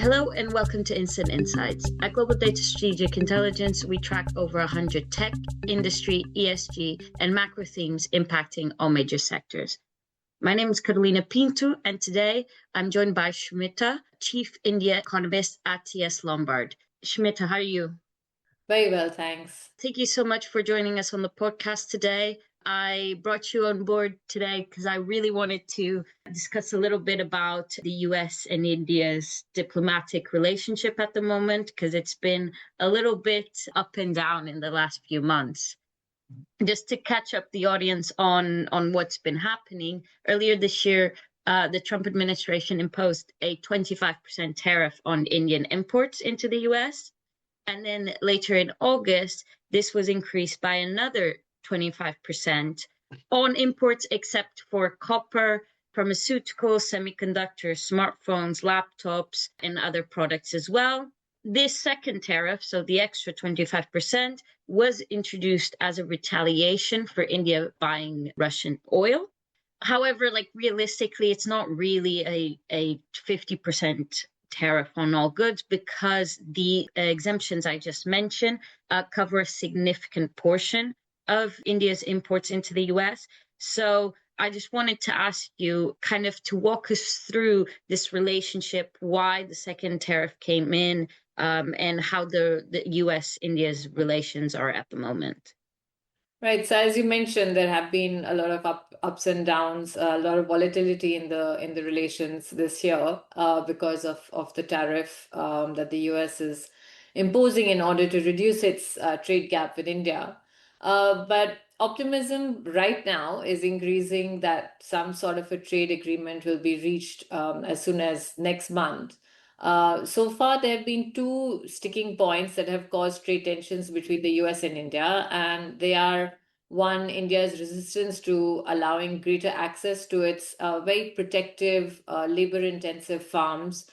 Hello and welcome to Instant Insights. At Global Data Strategic Intelligence, we track over 100 tech, industry, ESG, and macro themes impacting all major sectors. My name is Carolina Pinto, and today I'm joined by Shumita, Chief India Economist at TS Lombard. Shumita, how are you? Very well, thanks. Thank you so much for joining us on the podcast today. I brought you on board today because I really wanted to discuss a little bit about the US and India's diplomatic relationship at the moment, because it's been a little bit up and down in the last few months. Just to catch up the audience on what's been happening, earlier this year, the Trump administration imposed a 25% tariff on Indian imports into the US. And then later in August, this was increased by another 25% on imports except for copper, pharmaceuticals, semiconductors, smartphones, laptops, and other products as well. This second tariff, so the extra 25%, was introduced as a retaliation for India buying Russian oil. However, realistically, it's not really a 50% tariff on all goods, because the exemptions I just mentioned cover a significant portion of India's imports into the US. So I just wanted to ask you kind of to walk us through this relationship, why the second tariff came in, and how the US-India's relations are at the moment. Right. So as you mentioned, there have been a lot of ups and downs, a lot of volatility in the relations this year because of the tariff that the US is imposing in order to reduce its trade gap with India. But optimism right now is increasing that some sort of a trade agreement will be reached as soon as next month. So far, there have been two sticking points that have caused trade tensions between the US and India, and they are one, India's resistance to allowing greater access to its very protective, labor-intensive farms.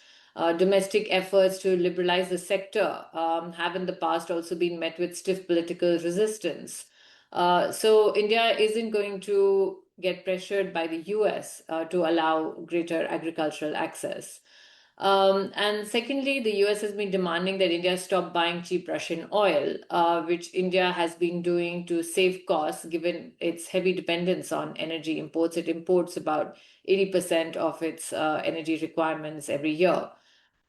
Domestic efforts to liberalize the sector have in the past also been met with stiff political resistance. So India isn't going to get pressured by the US to allow greater agricultural access. And secondly, the US has been demanding that India stop buying cheap Russian oil, which India has been doing to save costs given its heavy dependence on energy imports. It imports about 80% of its energy requirements every year.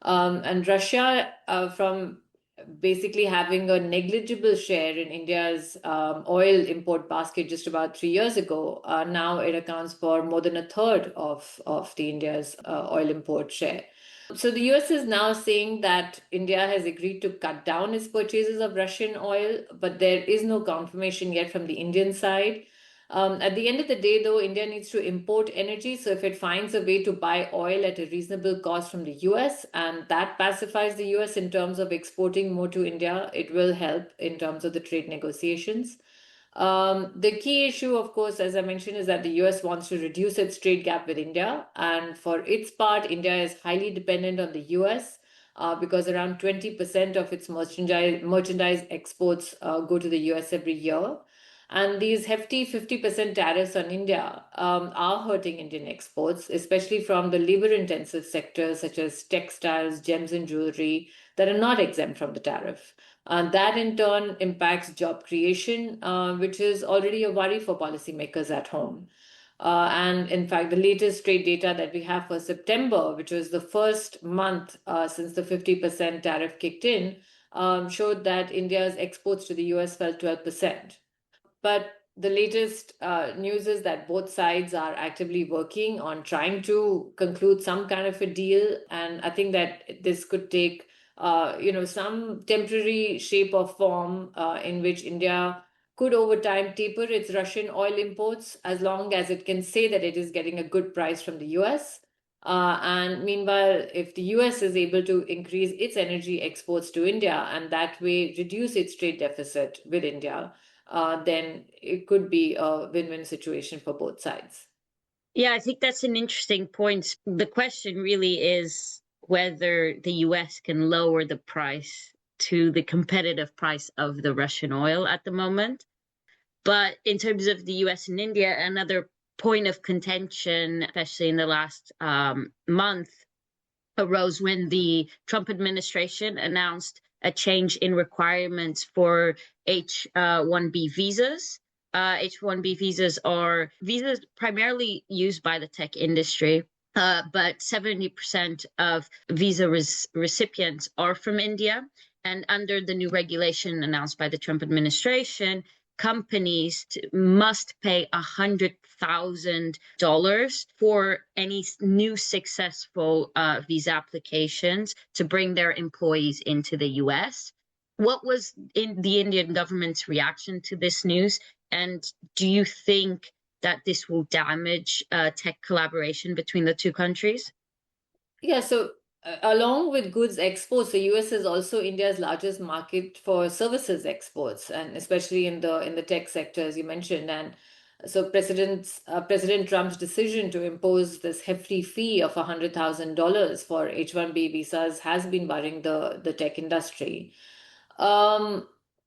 And Russia, from basically having a negligible share in India's oil import basket just about 3 years ago, now it accounts for more than a third of the India's oil import share. So the US is now saying that India has agreed to cut down its purchases of Russian oil, but there is no confirmation yet from the Indian side. At the end of the day, though, India needs to import energy. So if it finds a way to buy oil at a reasonable cost from the US, and that pacifies the US in terms of exporting more to India, it will help in terms of the trade negotiations. The key issue, of course, as I mentioned, is that the US wants to reduce its trade gap with India. And for its part, India is highly dependent on the US because around 20% of its merchandise exports go to the US every year. And these hefty 50% tariffs on India are hurting Indian exports, especially from the labor-intensive sectors such as textiles, gems and jewelry that are not exempt from the tariff. And that in turn impacts job creation, which is already a worry for policymakers at home. And in fact, the latest trade data that we have for September, which was the first month since the 50% tariff kicked in, showed that India's exports to the US fell 12%. But the latest news is that both sides are actively working on trying to conclude some kind of a deal. And I think that this could take some temporary shape or form in which India could over time taper its Russian oil imports as long as it can say that it is getting a good price from the US. And meanwhile, if the US is able to increase its energy exports to India and that way reduce its trade deficit with India, then it could be a win-win situation for both sides. Yeah, I think that's an interesting point. The question really is whether the US can lower the price to the competitive price of the Russian oil at the moment. But in terms of the US and India, another point of contention, especially in the last month, arose when the Trump administration announced a change in requirements for H-1B visas. H-1B visas are visas primarily used by the tech industry, but 70% of visa recipients are from India. And under the new regulation announced by the Trump administration, companies must pay $100,000 for any new successful visa applications to bring their employees into the US. What was in the Indian government's reaction to this news? And do you think that this will damage tech collaboration between the two countries? Yeah, so along with goods exports, the US is also India's largest market for services exports, and especially in the tech sector, as you mentioned. And so President Trump's decision to impose this hefty fee of $100,000 for H-1B visas has been worrying the tech industry.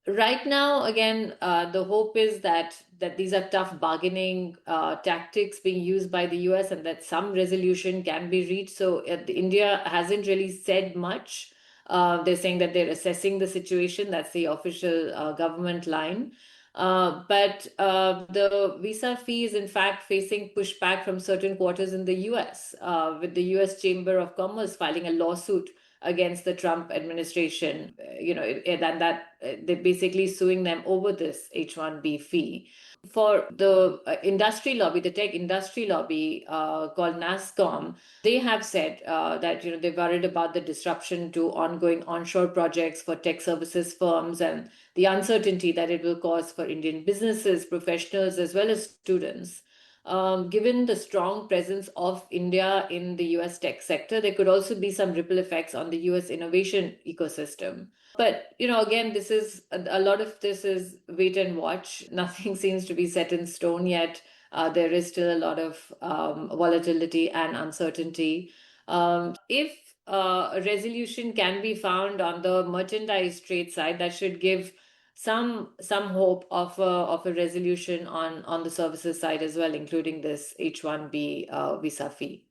Right now, again, the hope is that these are tough bargaining tactics being used by the US, and that some resolution can be reached. So India hasn't really said much. They're saying that they're assessing the situation. That's the official government line. But the visa fee is in fact facing pushback from certain quarters in the US, with the US Chamber of Commerce filing a lawsuit against the Trump administration, and that they're basically suing them over this H-1B fee. For the industry lobby, the tech industry lobby called NASSCOM, they have said that they're worried about the disruption to ongoing onshore projects for tech services firms and the uncertainty that it will cause for Indian businesses, professionals, as well as students. Given the strong presence of India in the US tech sector, there could also be some ripple effects on the US innovation ecosystem. But, again, this is a lot of this is wait and watch. Nothing seems to be set in stone yet. There is still a lot of volatility and uncertainty. If a resolution can be found on the merchandise trade side, that should give some hope of a resolution on the services side as well, including this H-1B visa fee.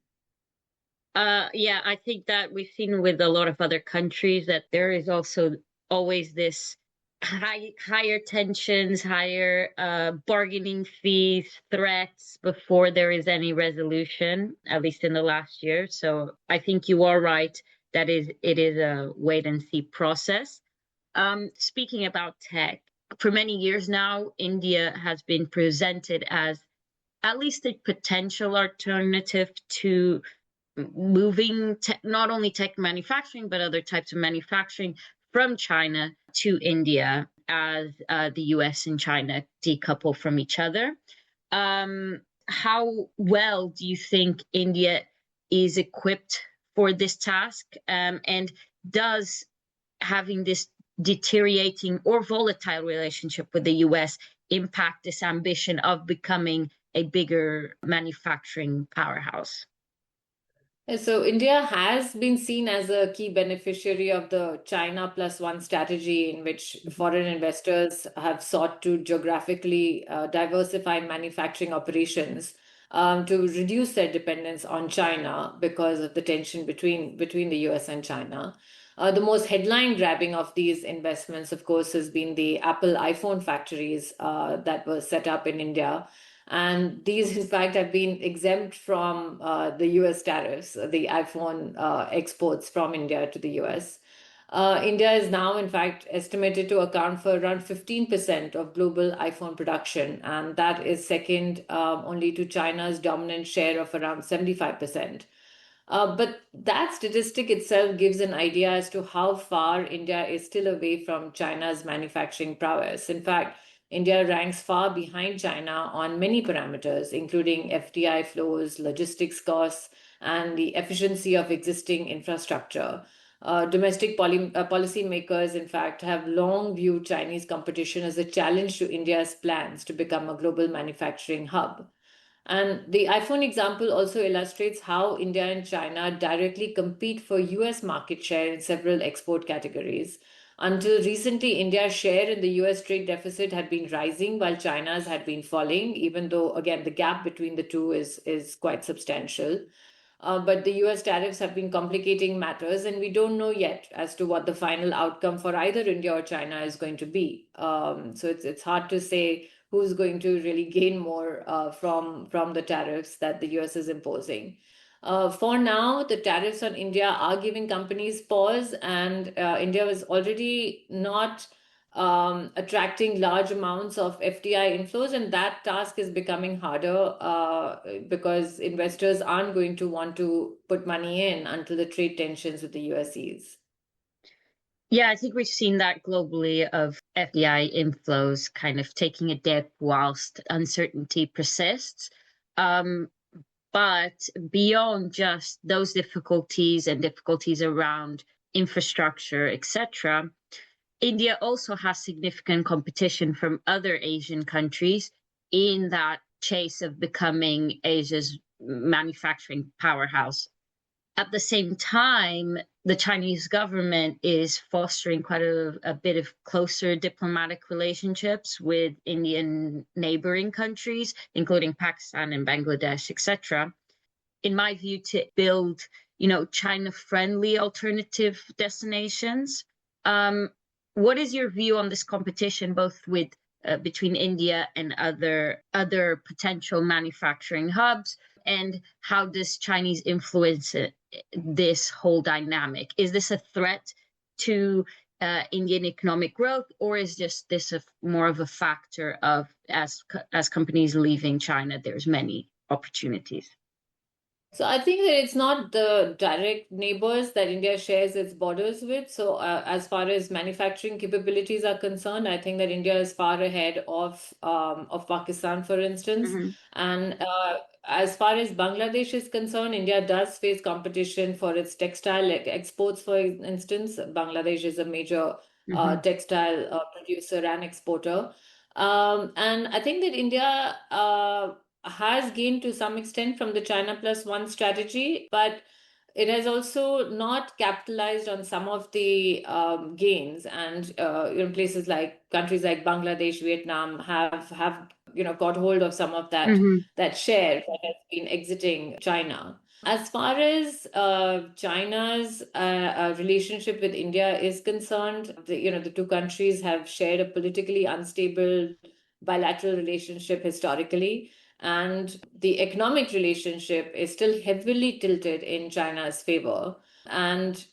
Yeah, I think that we've seen with a lot of other countries that there is also always this higher tensions, higher bargaining fees, threats before there is any resolution, at least in the last year. So I think you are right that it is a wait and see process. Speaking about tech, for many years now, India has been presented as at least a potential alternative to moving not only tech manufacturing, but other types of manufacturing from China to India as the US and China decouple from each other. How well do you think India is equipped for this task? And does having this deteriorating or volatile relationship with the US impact this ambition of becoming a bigger manufacturing powerhouse? And so India has been seen as a key beneficiary of the China plus one strategy, in which foreign investors have sought to geographically diversify manufacturing operations to reduce their dependence on China because of the tension between the US and China. The most headline grabbing of these investments, of course, has been the Apple iPhone factories that were set up in India. And these, in fact, have been exempt from the US tariffs, the iPhone exports from India to the US. India is now, in fact, estimated to account for around 15% of global iPhone production, and that is second only to China's dominant share of around 75%. But that statistic itself gives an idea as to how far India is still away from China's manufacturing prowess. In fact, India ranks far behind China on many parameters, including FDI flows, logistics costs, and the efficiency of existing infrastructure. Domestic policymakers, in fact, have long viewed Chinese competition as a challenge to India's plans to become a global manufacturing hub. And the iPhone example also illustrates how India and China directly compete for US market share in several export categories. Until recently, India's share in the US trade deficit had been rising while China's had been falling, even though, again, the gap between the two is quite substantial. But the US tariffs have been complicating matters, and we don't know yet as to what the final outcome for either India or China is going to be. So it's hard to say who's going to really gain more from the tariffs that the US is imposing. For now, the tariffs on India are giving companies pause, and India was already not attracting large amounts of FDI inflows, and that task is becoming harder because investors aren't going to want to put money in until the trade tensions with the US ease. Yeah, I think we've seen that globally of FDI inflows kind of taking a dip whilst uncertainty persists. But beyond just those difficulties and difficulties around infrastructure, etc., India also has significant competition from other Asian countries in that chase of becoming Asia's manufacturing powerhouse. At the same time, the Chinese government is fostering quite a bit of closer diplomatic relationships with Indian neighboring countries, including Pakistan and Bangladesh, etc. In my view, to build, China-friendly alternative destinations. What is your view on this competition, both with between India and other potential manufacturing hubs, and how does Chinese influence this whole dynamic? Is this a threat to Indian economic growth, or is just this more of a factor of as companies leaving China, there's many opportunities? So I think that it's not the direct neighbors that India shares its borders with. So as far as manufacturing capabilities are concerned, I think that India is far ahead of Pakistan, for instance. Mm-hmm. And as far as Bangladesh is concerned, India does face competition for its textile exports, for instance. Bangladesh is a major Mm-hmm. textile producer and exporter. And I think that India has gained to some extent from the China Plus One strategy, but it has also not capitalized on some of the gains. And places like countries like Bangladesh, Vietnam have got hold of some of Mm-hmm. that share that has been exiting China. As far as China's relationship with India is concerned, the two countries have shared a politically unstable bilateral relationship historically, and the economic relationship is still heavily tilted in China's favor. And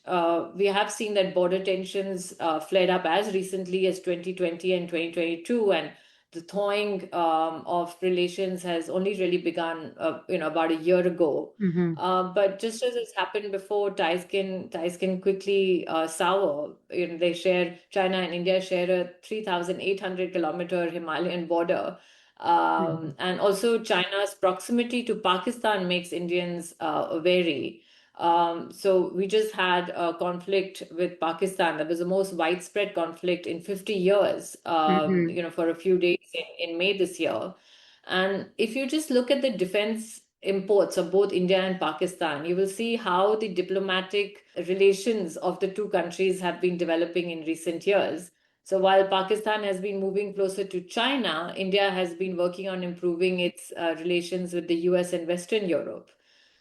we have seen that border tensions flared up as recently as 2020 and 2022, and the thawing of relations has only really begun, about a year ago. Mm-hmm. But just as has happened before, ties can quickly sour. China and India share a 3,800-kilometer Himalayan border. Mm-hmm. And also China's proximity to Pakistan makes Indians wary. So we just had a conflict with Pakistan that was the most widespread conflict in 50 years, Mm-hmm. for a few days in May this year. And if you just look at the defense imports of both India and Pakistan, you will see how the diplomatic relations of the two countries have been developing in recent years. So while Pakistan has been moving closer to China, India has been working on improving its relations with the US and Western Europe.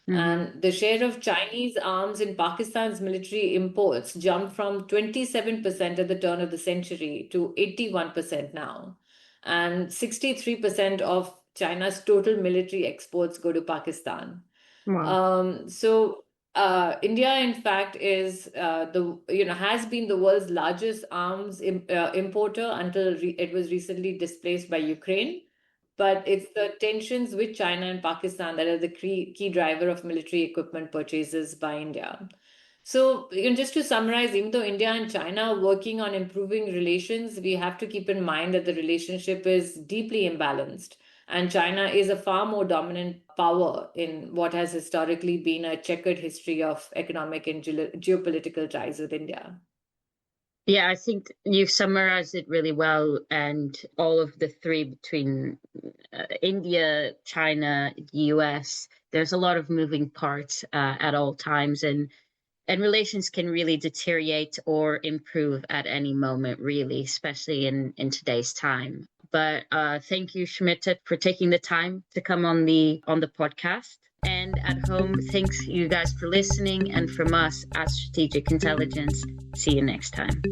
Mm-hmm. And the share of Chinese arms in Pakistan's military imports jumped from 27% at the turn of the century to 81% now. And 63% of China's total military exports go to Pakistan. Wow. India, in fact, is has been the world's largest arms importer until it was recently displaced by Ukraine. But it's the tensions with China and Pakistan that are the key driver of military equipment purchases by India. So, just to summarize, even though India and China are working on improving relations, we have to keep in mind that the relationship is deeply imbalanced. And China is a far more dominant power in what has historically been a checkered history of economic and geopolitical ties with India. Yeah, I think you've summarized it really well. And all of the three between India, China, US, there's a lot of moving parts at all times. And relations can really deteriorate or improve at any moment, really, especially in today's time. But thank you, Shumita, for taking the time to come on the podcast. And at home, thanks you guys for listening. And from us at Strategic Intelligence, see you next time.